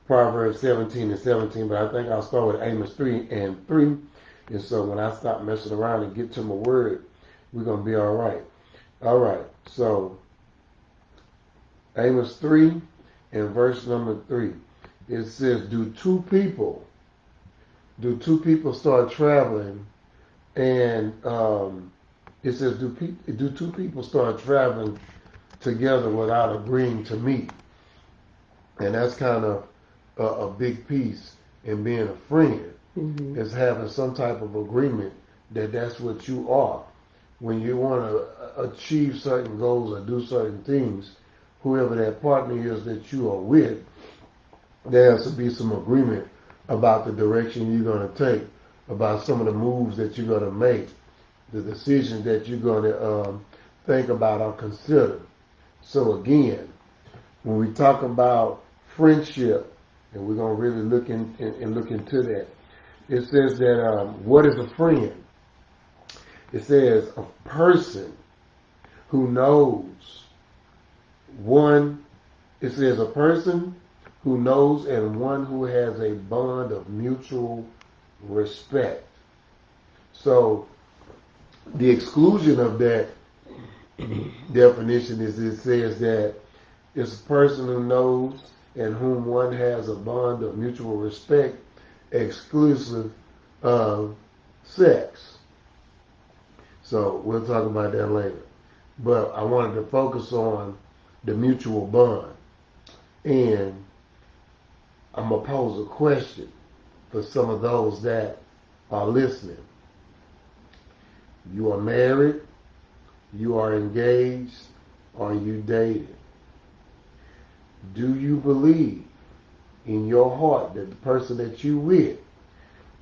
Proverbs 17 and 17, but I think I'll start with Amos 3 and 3. And so when I stop messing around and get to my word, we're going to be all right. All right. So Amos 3 and verse number 3. It says, do two people start traveling? And it says, do two people start traveling together without agreeing to meet? And that's kind of a big piece in being a friend, is having some type of agreement that that's what you are. When you want to achieve certain goals or do certain things, whoever that partner is that you are with, there has to be some agreement about the direction you're going to take, about some of the moves that you're going to make, the decisions that you're going to think about or consider. So again, when we talk about friendship, and we're going to really look into that, it says that what is a friend? It says a person who knows one. It says a person who knows and one who has a bond of mutual respect. So the exclusion of that definition is, it says that it's a person who knows and whom one has a bond of mutual respect exclusive of sex. So we'll talk about that later. But I wanted to focus on the mutual bond. And I'm going to pose a question for some of those that are listening. You are married, you are engaged, or you dating. Do you believe in your heart that the person that you with,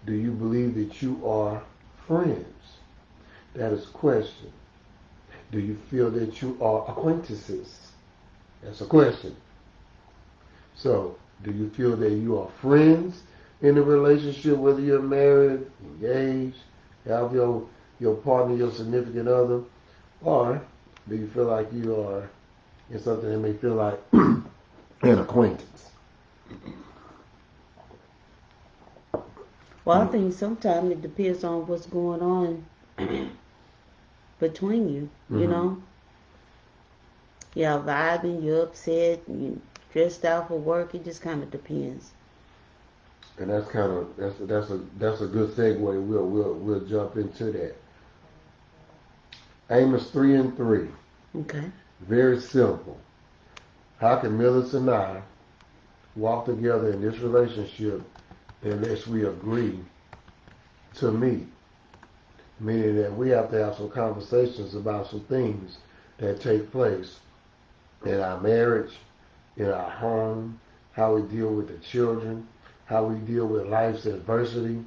do you believe that you are friends? That is a question. Do you feel that you are acquaintances? That's a question. So, do you feel that you are friends in a relationship, whether you're married, engaged, have your partner, your significant other, or do you feel like you are in something that may feel like an acquaintance? Well, I think sometimes it depends on what's going on between you. You know, y'all vibing, you're upset, you dressed out for work. It just kind of depends. And that's kind of that's a good segue. We'll jump into that. Amos 3 and 3. Okay. Very simple. How can Millicent and I walk together in this relationship unless we agree to meet? Meaning that we have to have some conversations about some things that take place in our marriage, in our home, how we deal with the children, how we deal with life's adversity.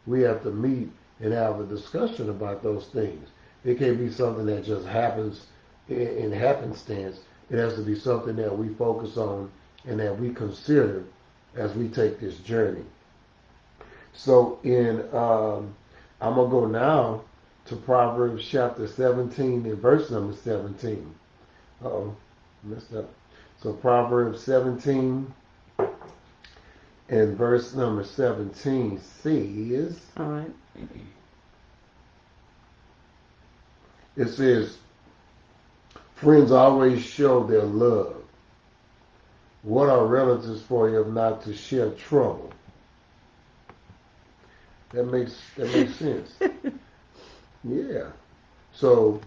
We have to meet and have a discussion about those things. It can't be something that just happens in happenstance. It has to be something that we focus on and that we consider as we take this journey. So I'm going to go now to Proverbs chapter 17 and verse number 17. Uh-oh, messed up. So Proverbs 17 and verse number 17 says, All right. it says, friends always show their love. What are relatives for if not to share trouble? That makes sense. Yeah. So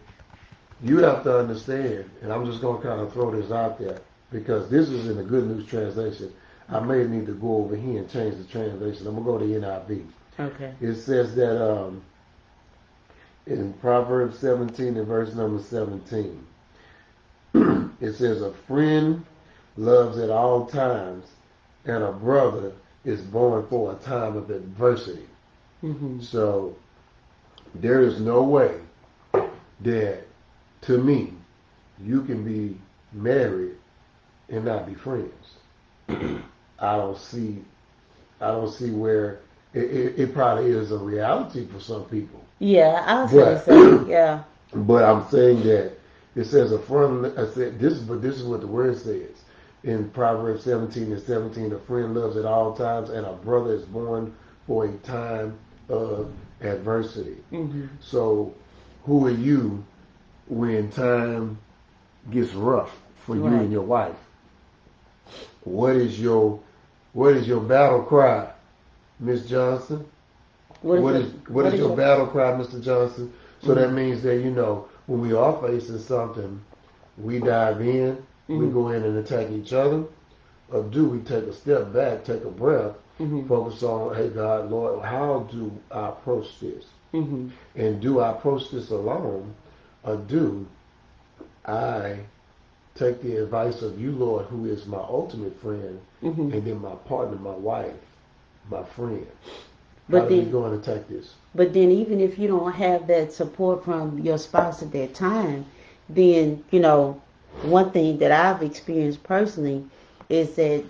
you have to understand, and I'm just going to kind of throw this out there because this is in the Good News Translation. I may need to go over here and change the translation. I'm going to go to NIV. Okay. It says that in Proverbs 17 and verse number 17, it says, a friend loves at all times, and a brother is born for a time of adversity. So there is no way that, to me, you can be married and not be friends. I don't see where it probably is a reality for some people. Yeah, I'll say so. Yeah. But I'm saying that it says a friend. I said this, but this is what the word says. in Proverbs 17:17, a friend loves at all times, and a brother is born for a time of adversity. Mm-hmm. So, who are you when time gets rough for you Right. and your wife? What is your battle cry, Miss Johnson? What is your battle cry, Mr. Johnson? So that means that when we are facing something, we dive in, we go in and attack each other, or do we take a step back, take a breath, focus on, hey God, Lord, how do I approach this? And do I approach this alone, or do I take the advice of you, Lord, who is my ultimate friend, and then my partner, my wife, my friend? How But do we then, go and attack this? but then, even if you don't have that support from your spouse at that time, then one thing that I've experienced personally is that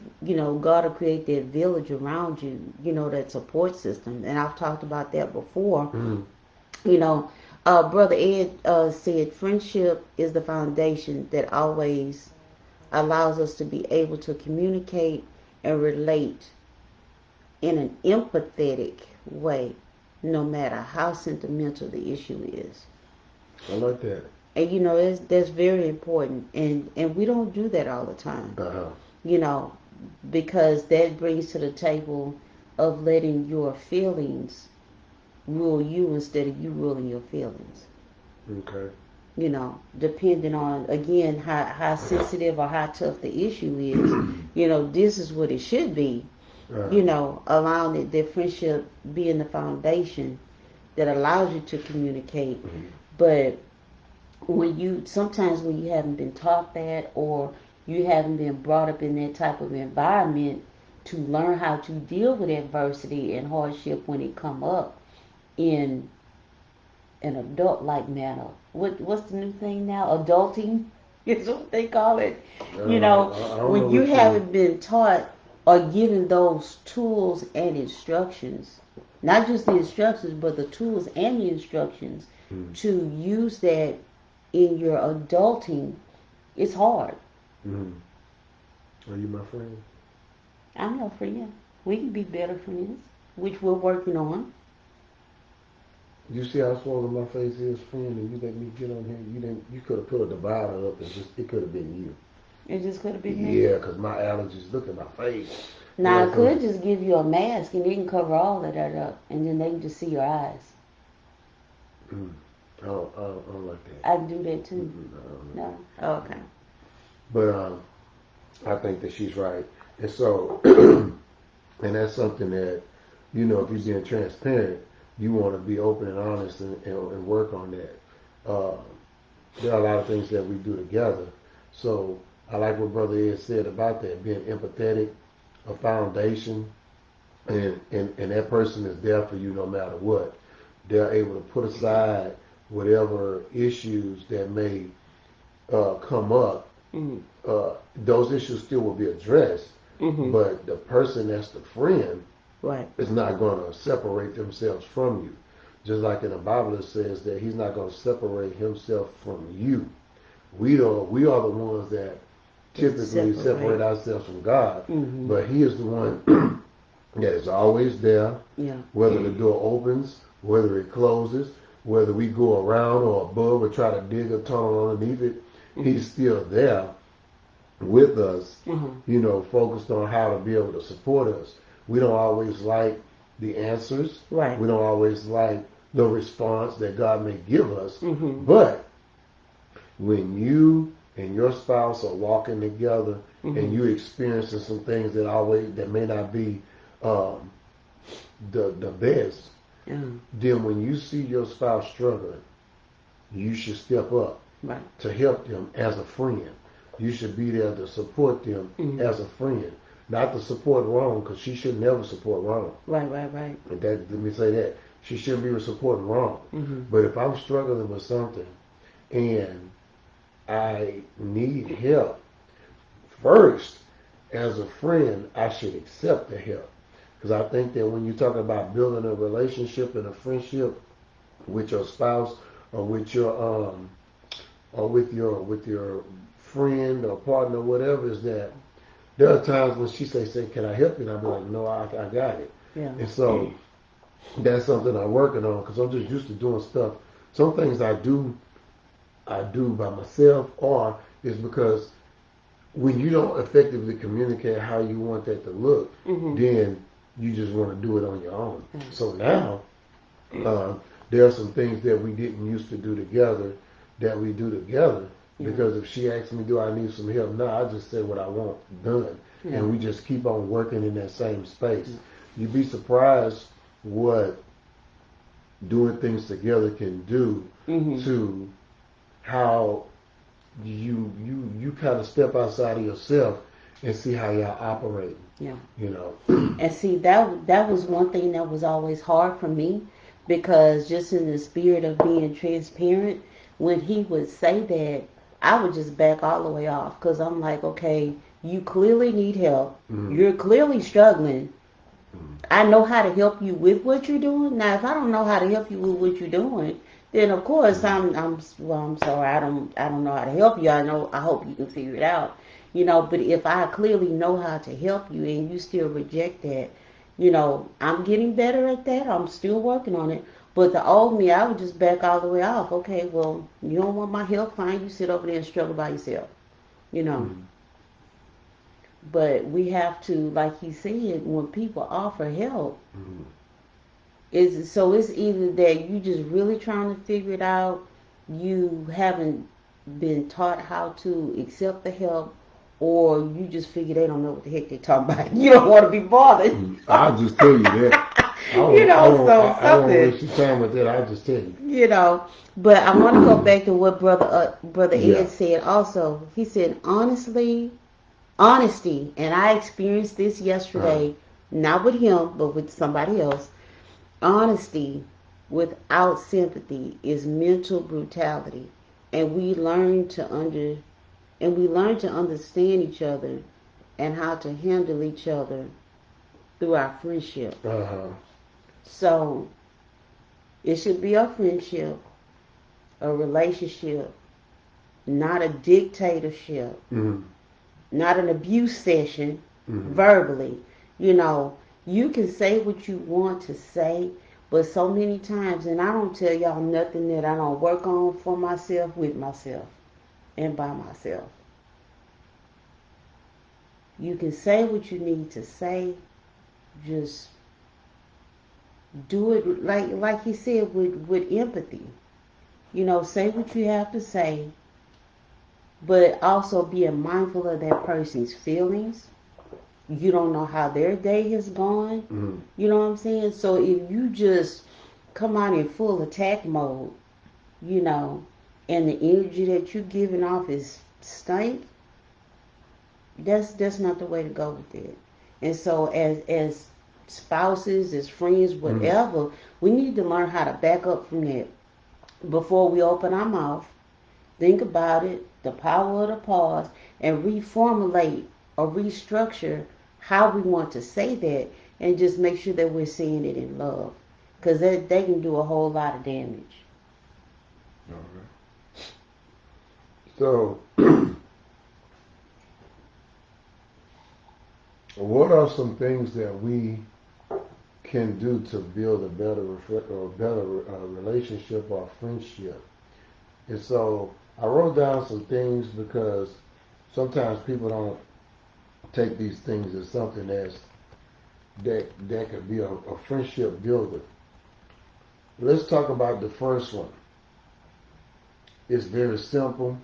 God will create that village around you, that support system, and I've talked about that before. You know, Brother Ed said friendship is the foundation that always allows us to be able to communicate and relate in an empathetic way, no matter how sentimental the issue is. I like that. And that's very important, and we don't do that all the time. Uh-huh. You know, because that brings to the table of letting your feelings rule you instead of you ruling your feelings. Okay. Depending on, again, how sensitive or how tough the issue is, this is what it should be. Allowing it, that friendship being the foundation that allows you to communicate. But sometimes when you haven't been taught that, or you haven't been brought up in that type of environment to learn how to deal with adversity and hardship when it come up in an adult-like manner. What's the new thing now? Adulting is what they call it. I don't know When you what haven't been taught or given those tools and instructions, not just the instructions, but the tools and the instructions to use that in your adulting, it's hard. Are you my friend? I'm your friend. We can be better friends, which we're working on. You see how swollen my face is, friend, and you let me get on here. You could have put a divider up, and it could have been you. It just could have been me. Yeah, because my allergies. Look at my face. Now, I could just give you a mask and they can cover all of that up, and then they can just see your eyes. I don't like that. I can do that too. No? Oh, okay. But I think that she's right. And so, and that's something that, if you're being transparent, you want to be open and honest and work on that. There are a lot of things that we do together. So I like what Brother Ed said about that, being empathetic, a foundation, and that person is there for you no matter what. They're able to put aside whatever issues that may come up. Those issues still will be addressed, but the person that's the friend is not going to separate themselves from you. Just like in the Bible it says that he's not going to separate himself from you. We are the ones that typically separate ourselves from God, but he is the one that is always there, whether the door opens, whether it closes, whether we go around or above or try to dig a tunnel underneath it, he's still there with us, focused on how to be able to support us. We don't always like the answers. Right. We don't always like the response that God may give us. But when you and your spouse are walking together and you experiencing some things that may not be the best, then when you see your spouse struggling, you should step up to help them as a friend. You should be there to support them as a friend, not to support wrong, because she should never support wrong. Right. And let me say that she shouldn't be supporting wrong. But if I'm struggling with something and I need help, first, as a friend, I should accept the help. Because I think that when you're talking about building a relationship and a friendship with your spouse or with your friend or partner, whatever, is that there are times when she say, can I help you? And I'll be like, no, I got it. Yeah. And so that's something I'm working on because I'm just used to doing stuff. Some things I do by myself, or is because when you don't effectively communicate how you want that to look, then you just want to do it on your own. So now, there are some things that we didn't used to do together that we do together. Because if she asks me, do I need some help? No, I just say what I want done. And we just keep on working in that same space. You'd be surprised what doing things together can do to how you kind of step outside of yourself and see how y'all operate. Yeah. You know. And see, that was one thing that was always hard for me, because just in the spirit of being transparent, when he would say that, I would just back all the way off, because I'm like, okay, you clearly need help. You're clearly struggling. I know how to help you with what you're doing. Now, if I don't know how to help you with what you're doing, then of course I'm sorry. I don't know how to help you. I hope you can figure it out. But if I clearly know how to help you and you still reject that, I'm getting better at that. I'm still working on it. But the old me, I would just back all the way off. Okay, well, you don't want my help, fine. You sit over there and struggle by yourself. But we have to, like he said, when people offer help, it's either that you just really trying to figure it out, you haven't been taught how to accept the help, or you just figure they don't know what the heck they're talking about. You don't want to be bothered. I'll just tell you that. I don't waste your time with that. I'll just tell you. But I want to go back to what Brother Ed said also. He said, honesty, and I experienced this yesterday, not with him, but with somebody else. Honesty without sympathy is mental brutality, and we learn to understand each other and how to handle each other through our friendship. So it should be a friendship, a relationship, not a dictatorship, not an abuse session verbally. You can say what you want to say, but so many times, and I don't tell y'all nothing that I don't work on for myself, with myself, and by myself. You can say what you need to say, just do it like he said, with empathy. Say what you have to say, but also being mindful of that person's feelings. You don't know how their day has gone. You know what I'm saying? So if you just come out in full attack mode, and the energy that you're giving off is stank, that's not the way to go with it. And so as spouses, as friends, whatever, we need to learn how to back up from that before we open our mouth. Think about it, the power of the pause, and reformulate or restructure how we want to say that, and just make sure that we're saying it in love, because they can do a whole lot of damage. Okay. So, what are some things that we can do to build a better relationship or friendship? And so I wrote down some things because sometimes people don't take these things as something that could be a friendship builder. Let's talk about the first one. It's very simple.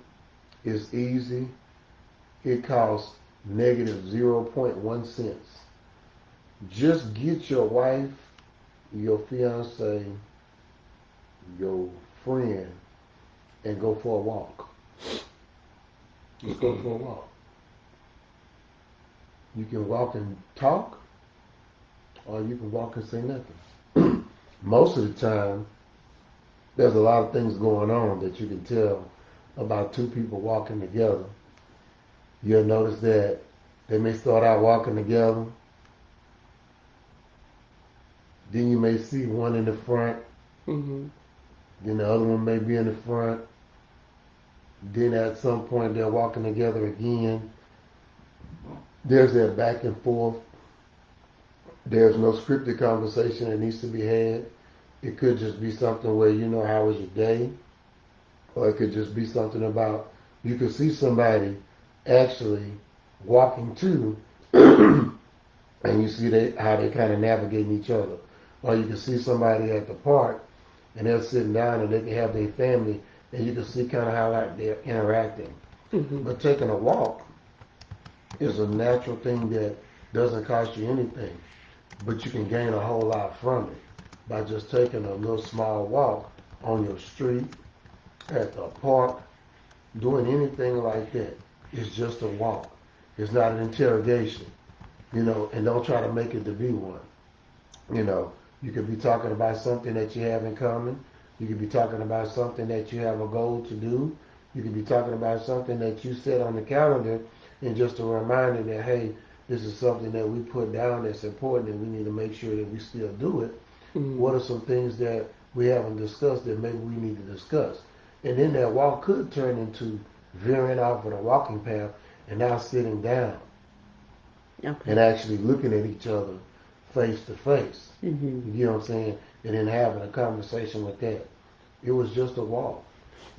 It's easy. It costs negative 0.1 cents. Just get your wife, your fiance, your friend, and go for a walk. Just go for a walk. You can walk and talk, or you can walk and say nothing. Most of the time, there's a lot of things going on that you can tell about two people walking together. You'll notice that they may start out walking together. Then you may see one in the front. Then the other one may be in the front. Then at some point they're walking together again. There's that back and forth. There's no scripted conversation that needs to be had. It could just be something where, how was your day? Or it could just be something about, you could see somebody actually walking to, and you see how they kind of navigating each other. Or you can see somebody at the park, and they're sitting down, and they can have their family, and you can see kind of how they're interacting. Mm-hmm. But taking a walk is a natural thing that doesn't cost you anything, but you can gain a whole lot from it by just taking a little small walk on your street, at the park, doing anything like that. It's just a walk. It's not an interrogation, and don't try to make it to be one. You could be talking about something that you have in common. You could be talking about something that you have a goal to do. You could be talking about something that you set on the calendar, and just a reminder that, hey, this is something that we put down that's important and we need to make sure that we still do it. Mm-hmm. What are some things that we haven't discussed that maybe we need to discuss? And then that walk could turn into veering off of the walking path and now sitting down and actually looking at each other face to face. Mm-hmm. You know what I'm saying? And then having a conversation with that. It was just a walk.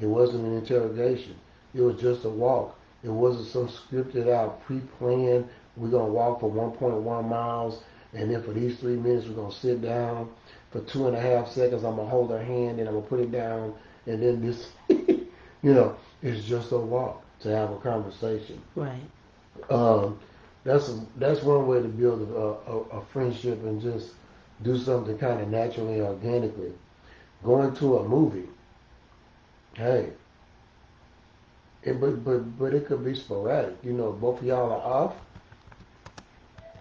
It wasn't an interrogation. It was just a walk. It wasn't some scripted out, pre-planned, we're going to walk for 1.1 miles, and then for these 3 minutes we're going to sit down. For 2.5 seconds I'm going to hold her hand and I'm going to put it down, and then this, it's just a walk to have a conversation. Right. That's one way to build a friendship and just do something kind of naturally and organically. Going to a movie, hey, but it could be sporadic. Both of y'all are off,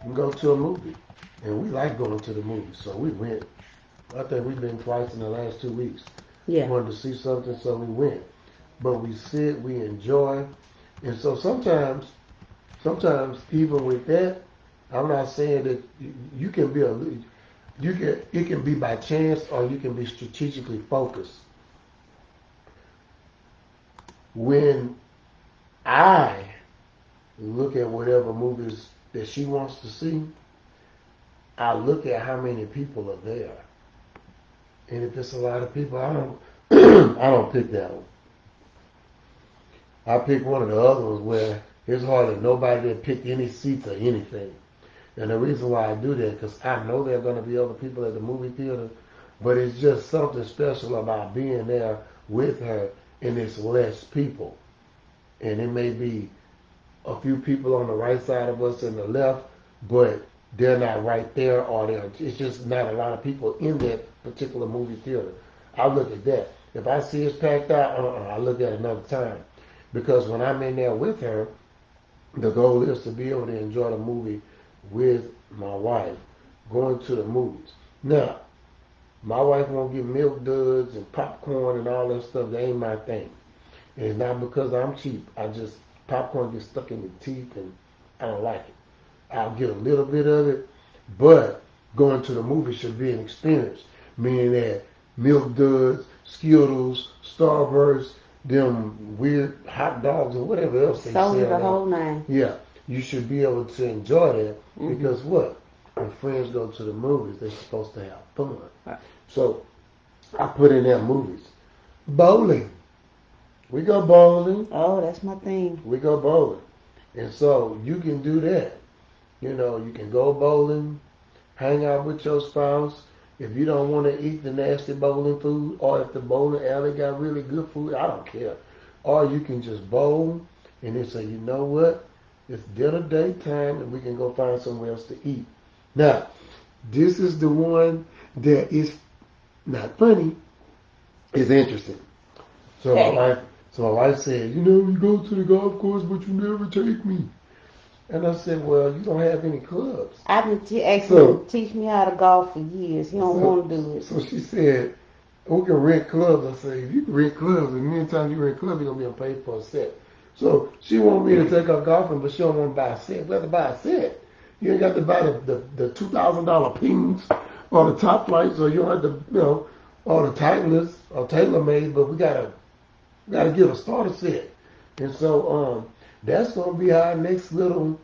we go to a movie. And we like going to the movies, so we went. I think we've been twice in the last 2 weeks. Yeah. We wanted to see something, so we went. But we sit, we enjoy. And so sometimes even with that, I'm not saying that you can be it can be by chance or you can be strategically focused. When I look at whatever movies that she wants to see, I look at how many people are there. And if it's a lot of people, I don't I don't pick that one. I pick one of the other ones where it's hardly nobody that picked any seats or anything. And the reason why I do that, because I know there are going to be other people at the movie theater, but it's just something special about being there with her, and it's less people. And it may be a few people on the right side of us and the left, but they're not right there, or it's just not a lot of people in that particular movie theater. I look at that. If I see it's packed out, I look at another time. Because when I'm in there with her, the goal is to be able to enjoy the movie with my wife, going to the movies. Now, my wife won't get milk duds and popcorn and all that stuff. That ain't my thing. And it's not because I'm cheap. Popcorn gets stuck in the teeth and I don't like it. I'll get a little bit of it, but going to the movie should be an experience. Meaning that milk duds, Skittles, Starburst, them weird hot dogs or whatever else they sell. The whole nine. Yeah, you should be able to enjoy that because what? When friends go to the movies, they're supposed to have fun. Right. So I put in there movies. Bowling. We go bowling. Oh, that's my thing. We go bowling. And so you can do that. You can go bowling, hang out with your spouse. If you don't want to eat the nasty bowling food, or if the bowling alley got really good food, I don't care. Or you can just bowl and then say, you know what? It's dinner daytime and we can go find somewhere else to eat. Now, this is the one that is not funny. It's interesting. So my wife said, you go to the golf course, but you never take me. And I said, well, you don't have any clubs. I've been asking him to teach me how to golf for years. He don't want to do it. So she said, we can rent clubs. I said, if you can rent clubs, and many times you rent clubs, you're going to be paid for a set. So she want me to take her golfing, but she don't want to buy a set. We have to buy a set. You ain't got to buy the $2,000 pings or the top flights, or you don't have to, or the Titleist or TaylorMade, but we gotta get a starter set. And so that's gonna be our next little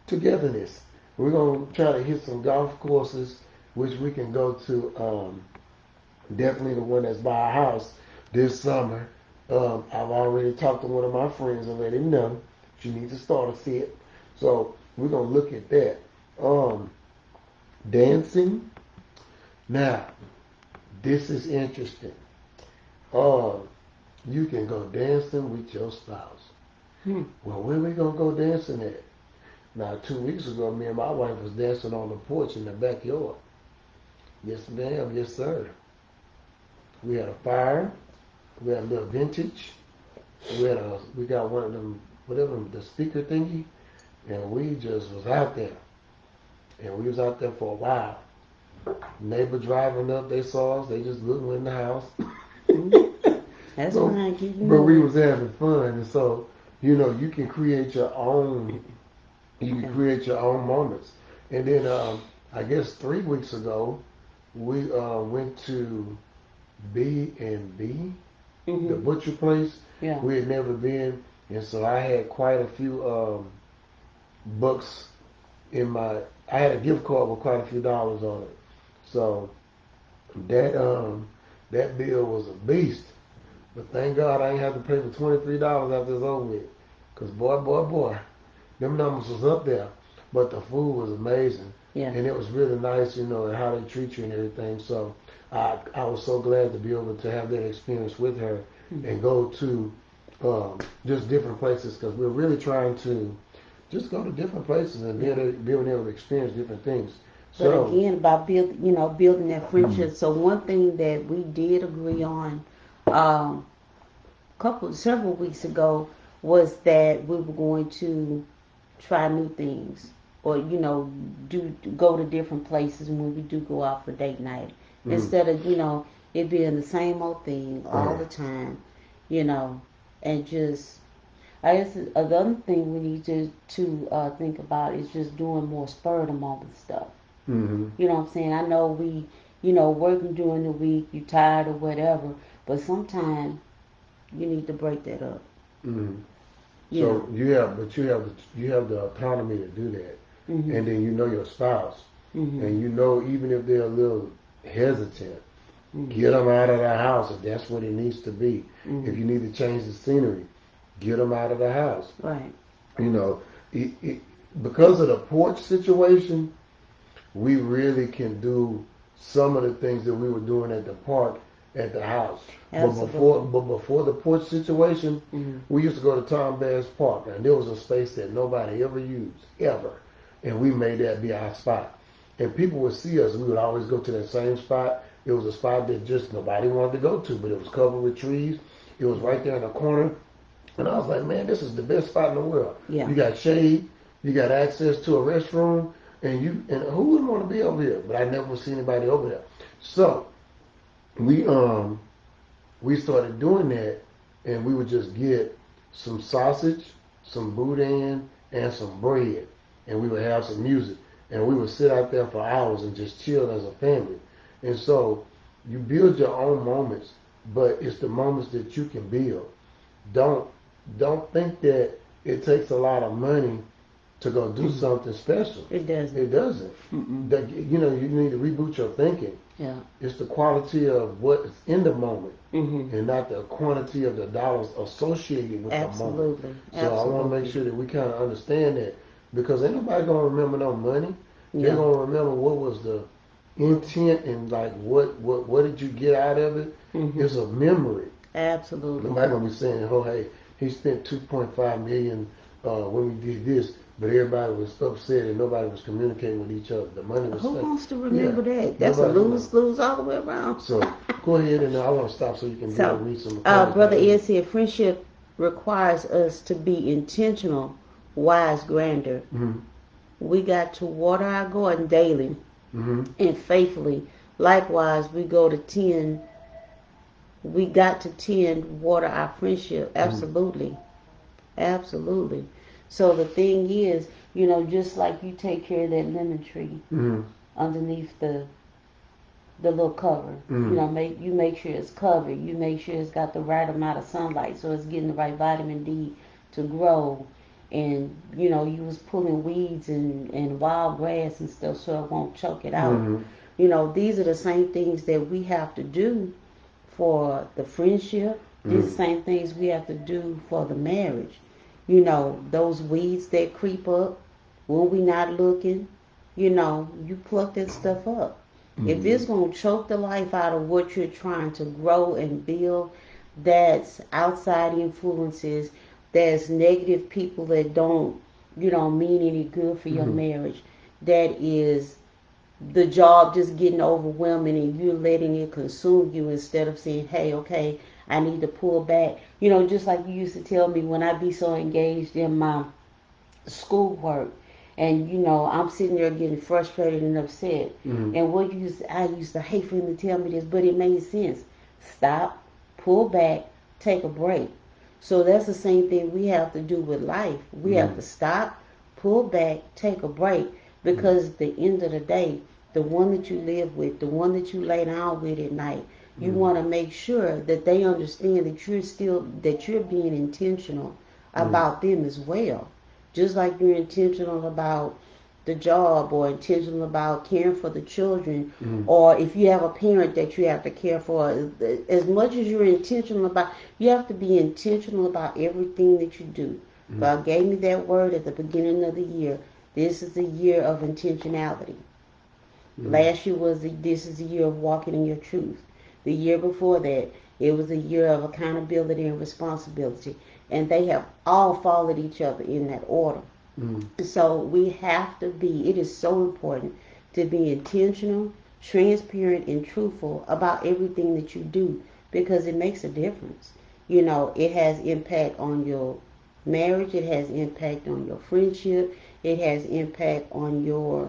togetherness. We're gonna try to hit some golf courses, which we can go to. Definitely the one that's by our house this summer. I've already talked to one of my friends and let him know she needs to start a set. So we're gonna look at that. Dancing. Now, this is interesting. You can go dancing with your spouse. Well, where we gonna go dancing at? Now, 2 weeks ago, me and my wife was dancing on the porch in the backyard. Yes, ma'am. Yes, sir. We had a fire. We had a little vintage. We got one of them, whatever, the speaker thingy, and we just was out there. And we was out there for a while. Neighbor driving up, they saw us. They just looked in the house. That's so, fine. but we was having fun, and so you can create your own. You can create your own moments. And then I guess 3 weeks ago, we went to B&B, the butcher place. Yeah. We had never been, and so I had quite a few bucks in my. I had a gift card with quite a few dollars on it. So that bill was a beast. But thank God I ain't have to pay for $23 after it's over with. Cause boy, them numbers was up there. But the food was amazing. Yeah. And it was really nice, and how they treat you and everything. So I was so glad to be able to have that experience with her and go to just different places, because we're really trying to just go to different places and be able to experience different things. But again, about building that friendship. So one thing that we did agree on several weeks ago was that we were going to try new things, or go to different places when we do go out for date night, instead of it being the same old thing all the time, and just. I guess the other thing we need to think about is just doing more spur of the moment stuff. Mm-hmm. You know what I'm saying? I know we, working during the week, you tired or whatever, but sometimes you need to break that up. Mm-hmm. So you have the autonomy to do that, and then your spouse, and even if they're a little hesitant, get them out of the house if that's what it needs to be. If you need to change the scenery, get them out of the house. Right. Because of the porch situation, we really can do some of the things that we were doing at the park at the house. Absolutely. But before the porch situation, we used to go to Tom Bass Park, and there was a space that nobody ever used, ever. And we made that be our spot. And people would see us. We would always go to that same spot. It was a spot that just nobody wanted to go to, but it was covered with trees. It was right there in the corner. And I was like, man, this is the best spot in the world. Yeah. You got shade, you got access to a restroom, and who wouldn't want to be over here? But I never see anybody over there. So we started doing that, and we would just get some sausage, some boudin, and some bread, and we would have some music, and we would sit out there for hours and just chill as a family. And so you build your own moments, but it's the moments that you can build. Don't think that it takes a lot of money to go do something special. It doesn't. It doesn't. You need to reboot your thinking. Yeah. It's the quality of what is in the moment, and not the quantity of the dollars associated with the moment. So I want to make sure that we kind of understand that, because ain't nobody gonna remember no money. They're gonna remember what was the intent and like what did you get out of it. It's a memory. Absolutely. Nobody gonna be saying, oh hey, he spent $2.5 million when we did this, but everybody was upset and nobody was communicating with each other. The money was Who spent. wants to remember that? That's a lose all the way around. So go ahead, and I want to stop so you can read some. Brother Ed said, friendship requires us to be intentional, wise, grander. We got to water our garden daily and faithfully. Likewise, we got to tend, water our friendship. Absolutely. Absolutely. So the thing is, just like you take care of that lemon tree underneath the little cover, you make sure it's covered. You make sure it's got the right amount of sunlight, so it's getting the right vitamin D to grow. and you was pulling weeds and wild grass and stuff so it won't choke it out. These are the same things that we have to do for the friendship. These are the same things we have to do for the marriage. Those weeds that creep up when we not looking, you pluck that stuff up. If it's going to choke the life out of what you're trying to grow and build, that's outside influences, that's negative people that don't mean any good for your marriage, that is the job just getting overwhelming and you're letting it consume you instead of saying, hey, okay, I need to pull back. Just like you used to tell me when I be so engaged in my schoolwork, and I'm sitting there getting frustrated and upset. And I used to hate for him to tell me this, but it made sense. Stop, pull back, take a break. So that's the same thing we have to do with life. We have to stop, pull back, take a break, because at the end of the day, the one that you live with, the one that you lay down with at night, you want to make sure that they understand that you're being intentional about them as well. Just like you're intentional about the job, or intentional about caring for the children, or if you have a parent that you have to care for, as much as you're intentional about, you have to be intentional about everything that you do. God gave me that word at the beginning of the year. This is the year of intentionality. Last year this is the year of walking in your truth. The year before that, it was a year of accountability and responsibility. And they have all followed each other in that order. So we have to it is so important to be intentional, transparent, and truthful about everything that you do, because it makes a difference. It has impact on your marriage, it has impact on your friendship, it has impact on your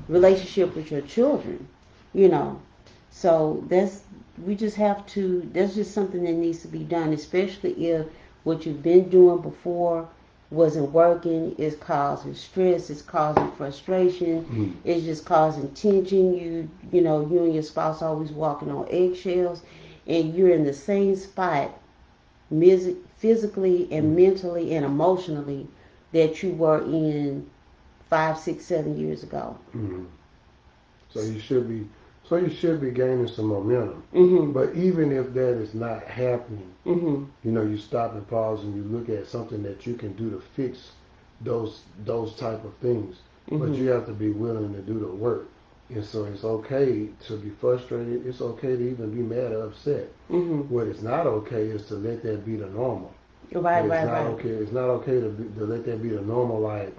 relationship with your children. So that's just something that needs to be done, especially if what you've been doing before wasn't working. It's causing stress, it's causing frustration, it's just causing tension. You and your spouse always walking on eggshells, and you're in the same spot physically and mentally and emotionally that you were in 5, 6, 7 years ago. So you should be gaining some momentum. But even if that is not happening, you stop and pause and you look at something that you can do to fix those type of things. But you have to be willing to do the work. And so it's okay to be frustrated. It's okay to even be mad or upset. What is not okay is to let that be the normal. Right. Okay. It's not okay to let that be the normal. Like,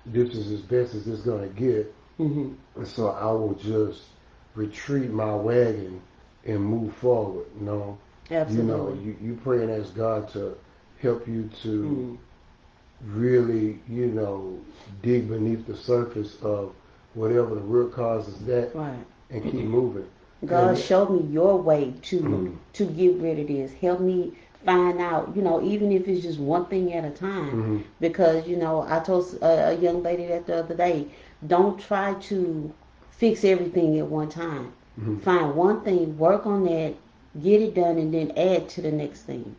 this is as best as it's gonna get. And so I will just retreat my wagon and move forward. Absolutely. You pray and ask God to help you to really, dig beneath the surface of whatever the root cause is that, and keep moving. God, show me your way to get rid of this. Help me find out, even if it's just one thing at a time. Because, I told a young lady that the other day, don't try to fix everything at one time. Find one thing, work on that, get it done, and then add to the next thing.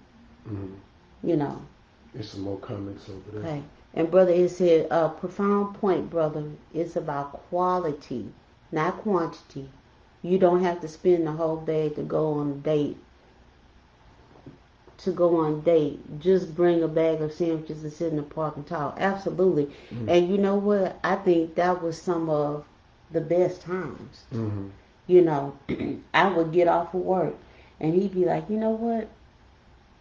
There's some more comments over there. Okay. And brother, it said, a profound point, brother. It's about quality, not quantity. You don't have to spend the whole day to go on a date. Just bring a bag of sandwiches and sit in the park and talk. Absolutely. And you know what? I think that was some of the best times. I would get off of work and he'd be like, you know what?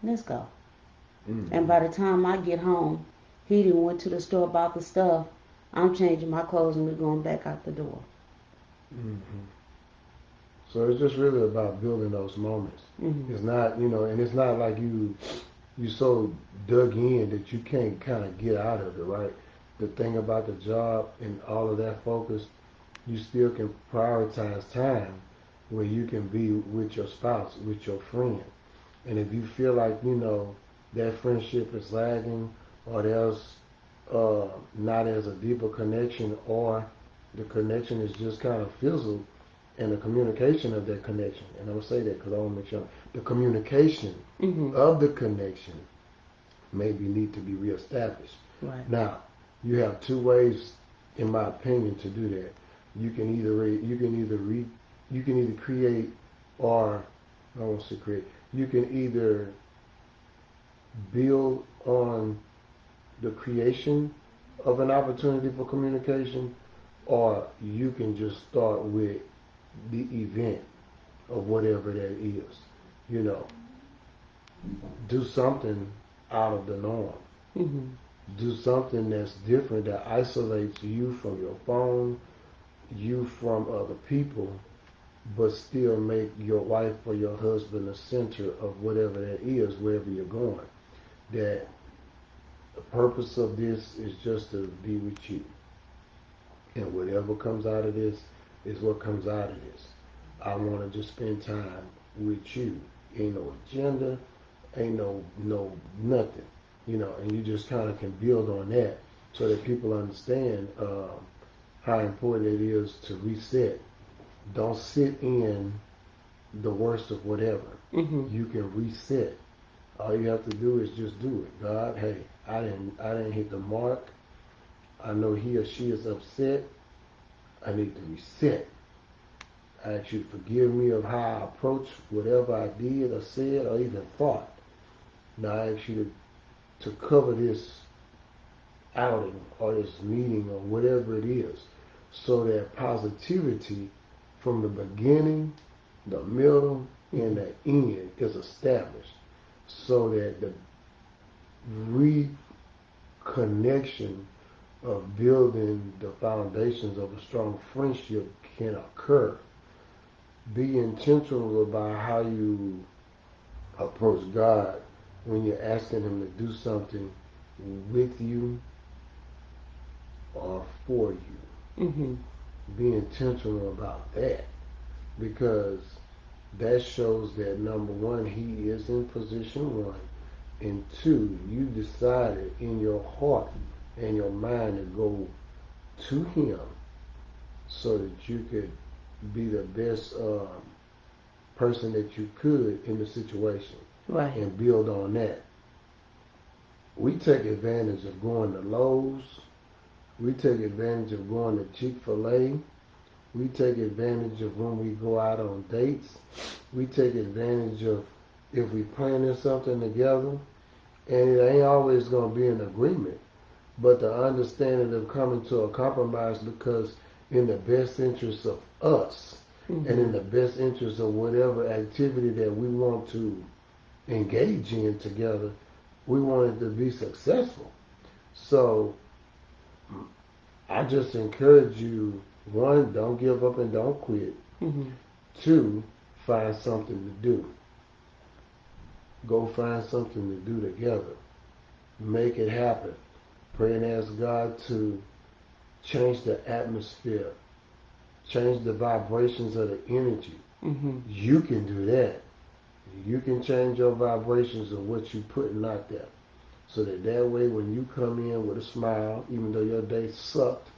Let's go. And by the time I get home, he done went to the store, bought the stuff. I'm changing my clothes and we're going back out the door. So it's just really about building those moments. It's not, and it's not like you so dug in that you can't kind of get out of it, right? The thing about the job and all of that focus, you still can prioritize time where you can be with your spouse, with your friend. And if you feel like, that friendship is lagging, or there's not as a deeper connection, or the connection is just kind of fizzled, and the communication of that connection, and I'm going to say that because I want to make sure, the communication of the connection maybe need to be reestablished. Right. Now, you have two ways, in my opinion, to do that. You can either create, or I won't say create. You can either build on the creation of an opportunity for communication, or you can just start with the event of whatever that is. You know, do something out of the norm. Mm-hmm. Do something that's different, that isolates you from your phone, you from other people, but still make your wife or your husband the center of whatever that is, wherever you're going. That the purpose of this is just to be with you. And whatever comes out of this is what comes out of this. I want to just spend time with you. Ain't no agenda, ain't no nothing. You know, and you just kind of can build on that so that people understand how important it is to reset. Don't sit in the worst of whatever. Mm-hmm. You can reset. All you have to do is just do it. God, hey, I didn't hit the mark. I know he or she is upset. I need to reset. I ask you to forgive me of how I approached whatever I did or said or even thought. Now I ask you to cover this outing or this meeting or whatever it is, so that positivity from the beginning, the middle, and the end is established, so that the reconnection of building the foundations of a strong friendship can occur. Be intentional about how you approach God when you're asking him to do something with you or for you. Mm-hmm. Be intentional about that, because that shows that, number one, he is in position one, and two, you decided in your heart and your mind to go to him so that you could be the best person that you could in the situation. Right. And build on that. We take advantage of going to Lowe's. We take advantage of going to Chick-fil-A. We take advantage of when we go out on dates. We take advantage of if we planning something together. And it ain't always going to be an agreement, but the understanding of coming to a compromise, because in the best interest of us, mm-hmm. and in the best interest of whatever activity that we want to engage in together, we want it to be successful. So I just encourage you, one, don't give up and don't quit. Mm-hmm. Two, find something to do. Go find something to do together. Make it happen. Pray and ask God to change the atmosphere, change the vibrations of the energy. Mm-hmm. You can do that. You can change your vibrations of what you're putting out there. So that way when you come in with a smile, even though your day sucked,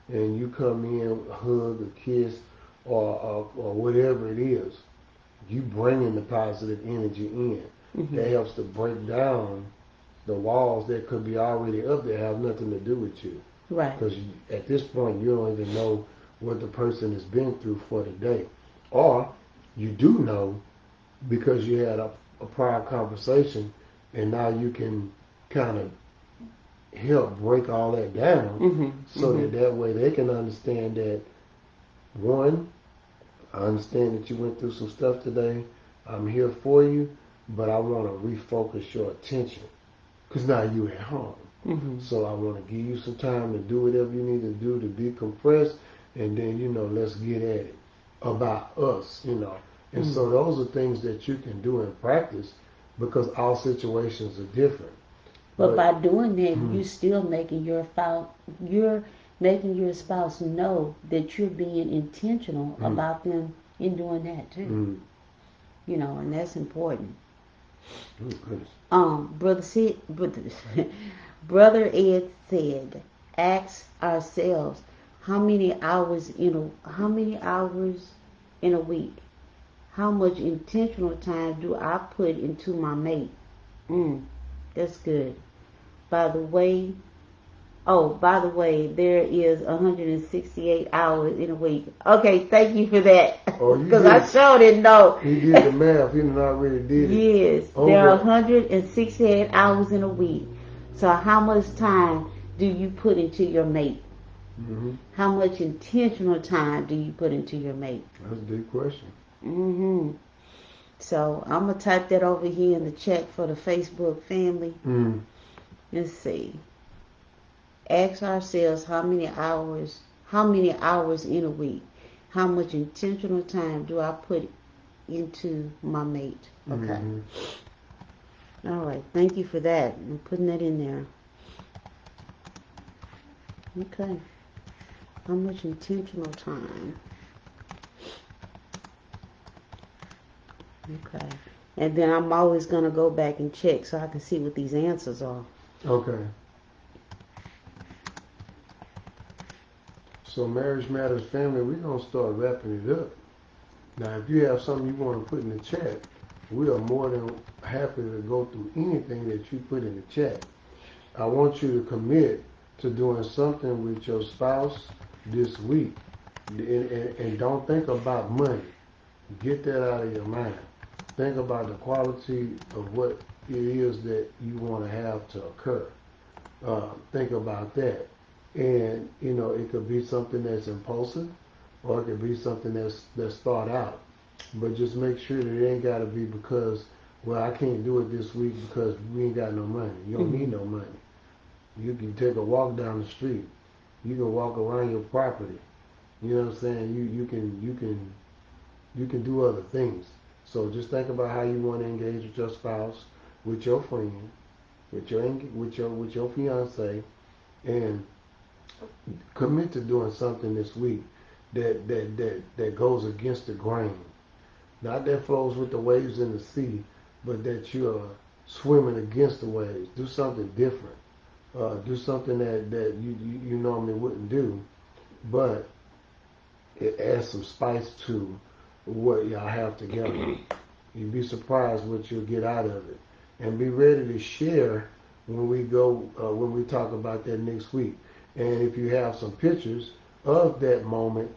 and you come in, hug, a kiss, or whatever it is, you bringing the positive energy in. Mm-hmm. That helps to break down the walls that could be already up there, have nothing to do with you. Right. Because at this point, you don't even know what the person has been through for the day. Or you do know because you had a prior conversation, and now you can kind of help break all that down, mm-hmm. so mm-hmm. that way they can understand that, one, I understand that you went through some stuff today. I'm here for you, but I want to refocus your attention, because now you're at home. Mm-hmm. So I want to give you some time to do whatever you need to do to decompress, and then, let's get at it about us, And mm-hmm. so those are things that you can do in practice, because all situations are different. But by doing that, mm-hmm. you're still making you're making your spouse know that you're being intentional mm-hmm. about them in doing that too. Mm-hmm. And that's important. Oh, goodness. Brother Ed said, ask ourselves how many hours in a week? How much intentional time do I put into my mate? That's good. By the way, there is 168 hours in a week. Okay, thank you for that. Oh, Because I sure didn't know. He did the math. He already did it. Yes, there are 168 hours in a week. So how much time do you put into your mate? Mm-hmm. How much intentional time do you put into your mate? That's a big question. Mm-hmm. So I'm going to type that over here in the chat for the Facebook family. Mm. Let's see. Ask ourselves how many hours in a week, how much intentional time do I put into my mate? Okay. Mm-hmm. All right. Thank you for that. I'm putting that in there. Okay. How much intentional time? Okay. And then I'm always going to go back and check so I can see what these answers are. Okay. So Marriage Matters family, we're going to start wrapping it up. Now, if you have something you want to put in the chat, we are more than happy to go through anything that you put in the chat. I want you to commit to doing something with your spouse this week. And don't think about money. Get that out of your mind. Think about the quality of what it is that you want to have to occur. Think about that. And, it could be something that's impulsive or it could be something that's thought out. But just make sure that it ain't got to be because, well, I can't do it this week because we ain't got no money. You don't need no money. You can take a walk down the street. You can walk around your property. You know what I'm saying? You can do other things. So just think about how you want to engage with your spouse, with your friend, with your fiance, and commit to doing something this week that goes against the grain. Not that flows with the waves in the sea, but that you are swimming against the waves. Do something different. Do something that you normally wouldn't do, but it adds some spice to what y'all have together. You'd be surprised what you'll get out of it, and be ready to share when we talk about that next week. And if you have some pictures of that moment,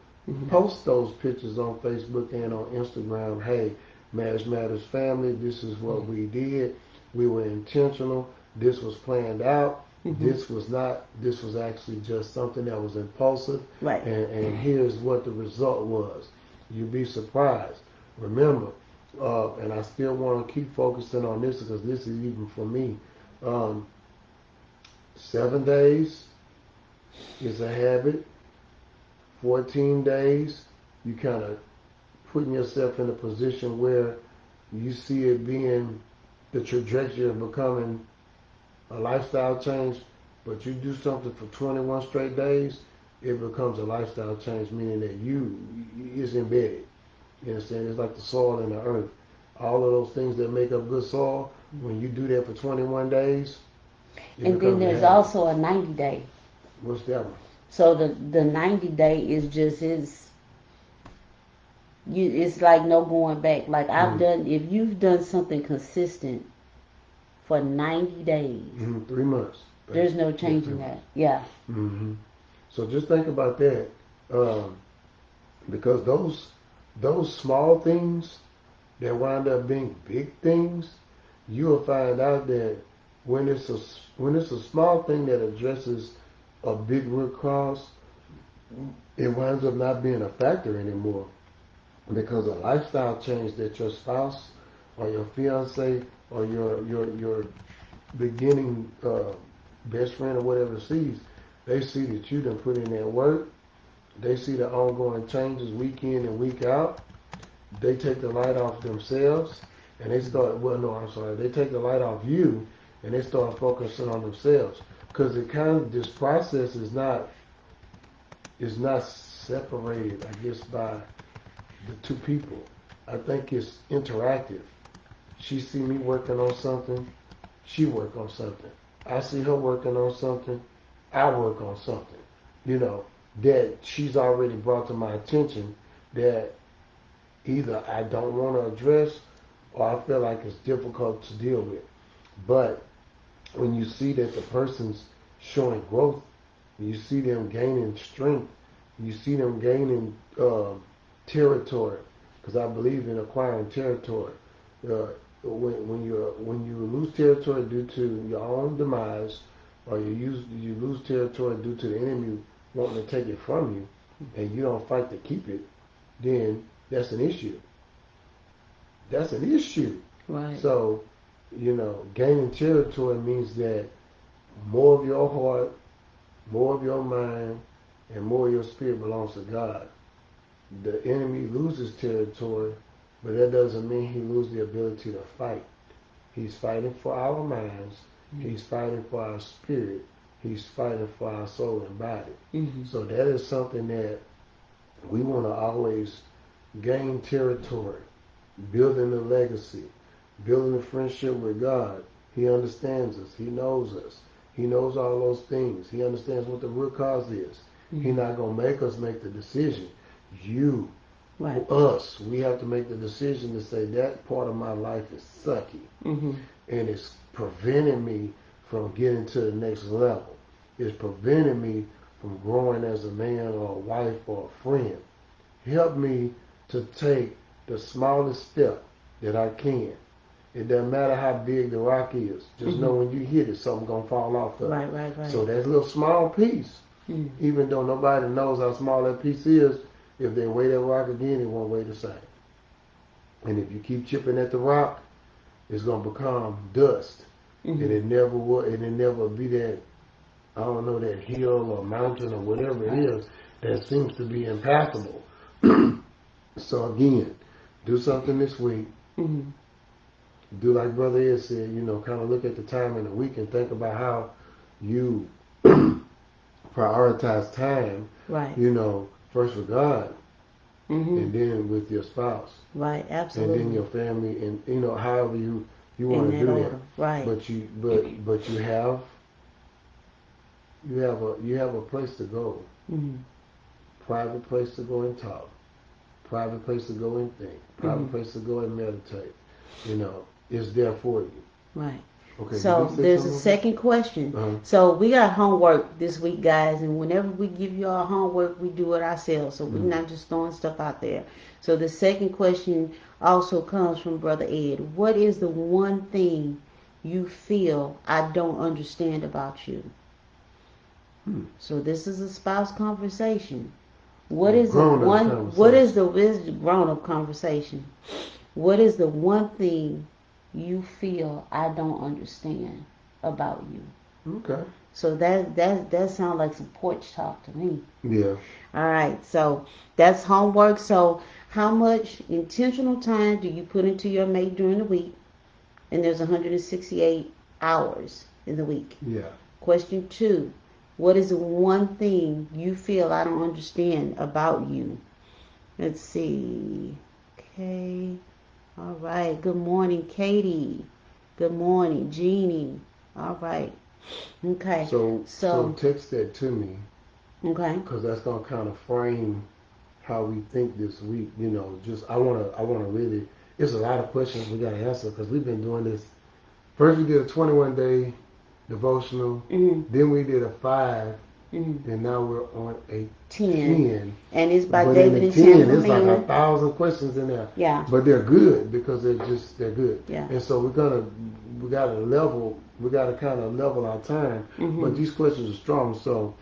post those pictures on Facebook and on Instagram. Hey, Marriage Matters family, this is what we did. We were intentional. This was planned out. This was not. This was actually just something that was impulsive. Right. And here's what the result was. You'd be surprised. Remember, and I still want to keep focusing on this because this is even for me. 7 days is a habit. 14 days, you kind of putting yourself in a position where you see it being the trajectory of becoming a lifestyle change, but you do something for 21 straight days, it becomes a lifestyle change, meaning that it's embedded. You understand? It's like the soil and the earth. All of those things that make up good soil, when you do that for 21 days, and then there's also a 90 day. What's that one? So the 90 day is just it's like no going back. Like if you've done something consistent for 90 days, 3 months. There's no changing that. Yeah. So just think about that, because those small things that wind up being big things, you will find out that when it's a small thing that addresses a big root cause, it winds up not being a factor anymore, because a lifestyle change that your spouse or your fiance or your beginning best friend or whatever sees, they see that you done put in that work. They see the ongoing changes week in and week out. They take the light off themselves and they start, they take the light off you and they start focusing on themselves. Because this process is not separated, I guess, by the two people. I think it's interactive. She see me working on something, she work on something. I see her working on something, I work on something. That she's already brought to my attention that either I don't want to address or I feel like it's difficult to deal with. But when you see that the person's showing growth, you see them gaining strength, you see them gaining territory, because I believe in acquiring territory. Uh, when you lose territory due to your own demise, or you lose territory due to the enemy wanting to take it from you, and you don't fight to keep it, then that's an issue. That's an issue. Right. So, gaining territory means that more of your heart, more of your mind, and more of your spirit belongs to God. The enemy loses territory, but that doesn't mean he loses the ability to fight. He's fighting for our minds. Mm-hmm. He's fighting for our spirit. He's fighting for our soul and body. Mm-hmm. So that is something that we want to always gain territory, building a legacy, building a friendship with God. He understands us. He knows us. He knows all those things. He understands what the root cause is. Mm-hmm. He's not going to make us make the decision. You, right. Us, we have to make the decision to say that part of my life is sucky. Mm-hmm. And it's preventing me from getting to the next level. It's preventing me from growing as a man or a wife or a friend. Help me to take the smallest step that I can. It doesn't matter how big the rock is. Just mm-hmm. know when you hit it, something's going to fall off of it. Right. So that little small piece, even though nobody knows how small that piece is, if they weigh that rock again, it won't weigh the same. And if you keep chipping at the rock, it's going to become dust. Mm-hmm. And it never be that, I don't know, that hill or mountain or whatever it is that seems to be impassable. So again, do something this week. Mm-hmm. Do like Brother Ed said, kind of look at the time in the week and think about how you prioritize time, right? First with God, mm-hmm. and then with your spouse, right? Absolutely. And then your family, and however you want to do order. that, right? But you have a place to go, mm-hmm. Private place to go and talk, private place to go and think, private mm-hmm. place to go and meditate. It's there for you. Right. Okay, so there's a second question. Uh-huh. So we got homework this week, guys, and whenever we give you our homework, we do it ourselves. So we're not just throwing stuff out there. So the second question also comes from Brother Ed. What is the one thing you feel I don't understand about you? So this is a spouse conversation. What is the one? What is the grown-up conversation? What is the one thing you feel I don't understand about you? Okay. So that sounds like some porch talk to me. Yeah. All right. So that's homework. So how much intentional time do you put into your mate during the week? And there's 168 hours in the week. Yeah. Question 2. What is the one thing you feel I don't understand about you? Let's see. Okay. All right. Good morning, Katie. Good morning, Jeannie. All right. Okay. So text that to me. Okay. Because that's gonna kind of frame how we think this week. I wanna really. It's a lot of questions we gotta answer because we've been doing this. First we did a 21-day devotional. Mm-hmm. Then we did a 5. Mm-hmm. And now we're on a 10. And it's by David and 10. It's like 1,000 questions in there. Yeah. But they're good because they're good. Yeah. And so we gotta kind of level our time. Mm-hmm. But these questions are strong, so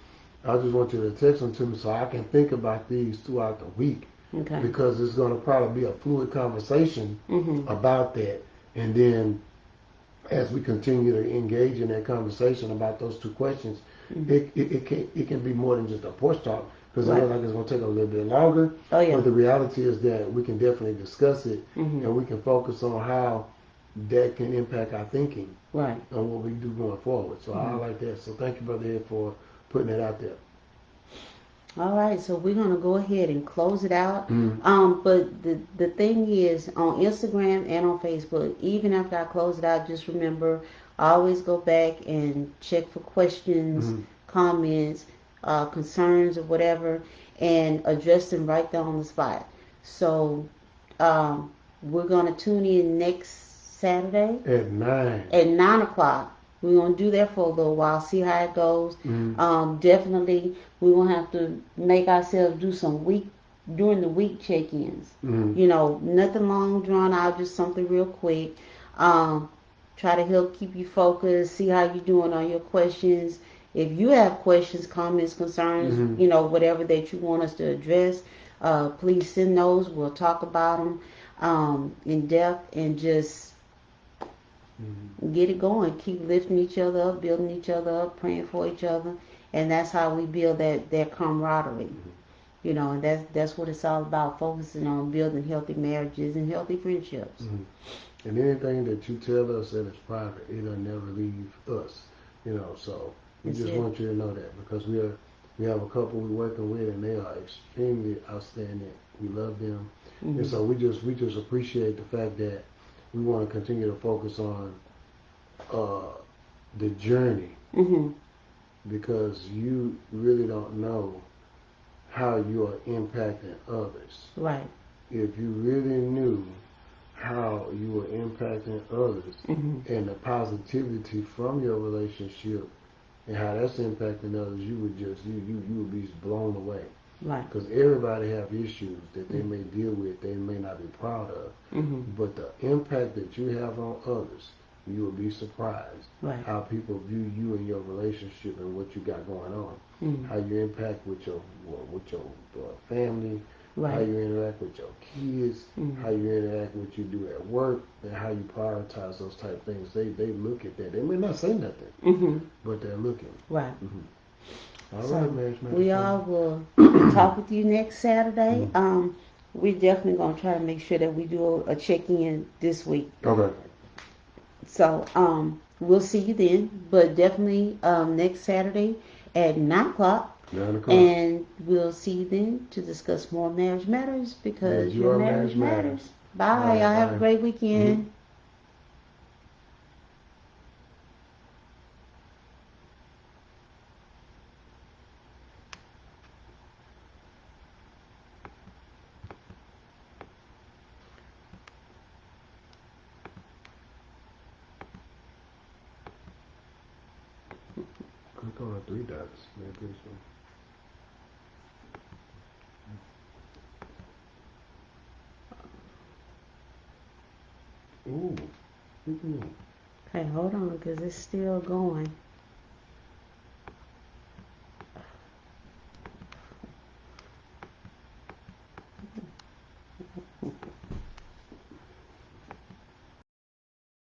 I just want you to text them to me so I can think about these throughout the week. Okay. Because it's gonna probably be a fluid conversation mm-hmm. about that. And then as we continue to engage in that conversation about those 2 questions, mm-hmm. it can be more than just a porch talk because I feel like it's going to take a little bit longer. Oh, yeah. But the reality is that we can definitely discuss it mm-hmm. and we can focus on how that can impact our thinking right. on what we do going forward. So I like that. So thank you, Brother Ed, for putting it out there. All right, so we're going to go ahead and close it out. Mm-hmm. But the thing is, on Instagram and on Facebook, even after I close it out, just remember, always go back and check for questions, mm-hmm. comments, concerns, or whatever, and address them right there on the spot. So we're going to tune in next Saturday. At 9. At 9 o'clock. We're going to do that for a little while, see how it goes. Definitely, we're going to have to make ourselves do some during the week check-ins. You know, nothing long drawn out, just something real quick. Try to help keep you focused, see how you're doing on your questions. If you have questions, comments, concerns, you know, whatever that you want us to address, please send those. We'll talk about them in depth and just get it going. Keep lifting each other up, building each other up, praying for each other, and that's how we build that camaraderie. You know, and that's what it's all about, focusing on building healthy marriages and healthy friendships. And anything that you tell us that is private, it'll never leave us. You know, so we just want you to know that, because we have a couple we're working with, and they are extremely outstanding. We love them, and so we just appreciate the fact that we want to continue to focus on the journey, because you really don't know how you are impacting others. Right. If you really knew how you were impacting others and the positivity from your relationship and how that's impacting others, you would be blown away. Right. Because everybody have issues that they may deal with, they may not be proud of, but the impact that you have on others, you will be surprised how people view you and your relationship and what you got going on, how you impact with your family, how you interact with your kids, how you interact with what you do at work, and how you prioritize those type of things. They look at that. They may not say nothing, but they're looking. Right. All right, Marriage Matters. We all will talk with you next Saturday. We're definitely going to try to make sure that we do a check-in this week. Okay. So we'll see you then, but definitely next Saturday at 9 o'clock. 9 o'clock. And we'll see you then to discuss more marriage matters, because your marriage matters. Bye. Y'all have a great weekend. Click on the 3 dots. Maybe this one. Ooh. Okay, hold on, because it's still going.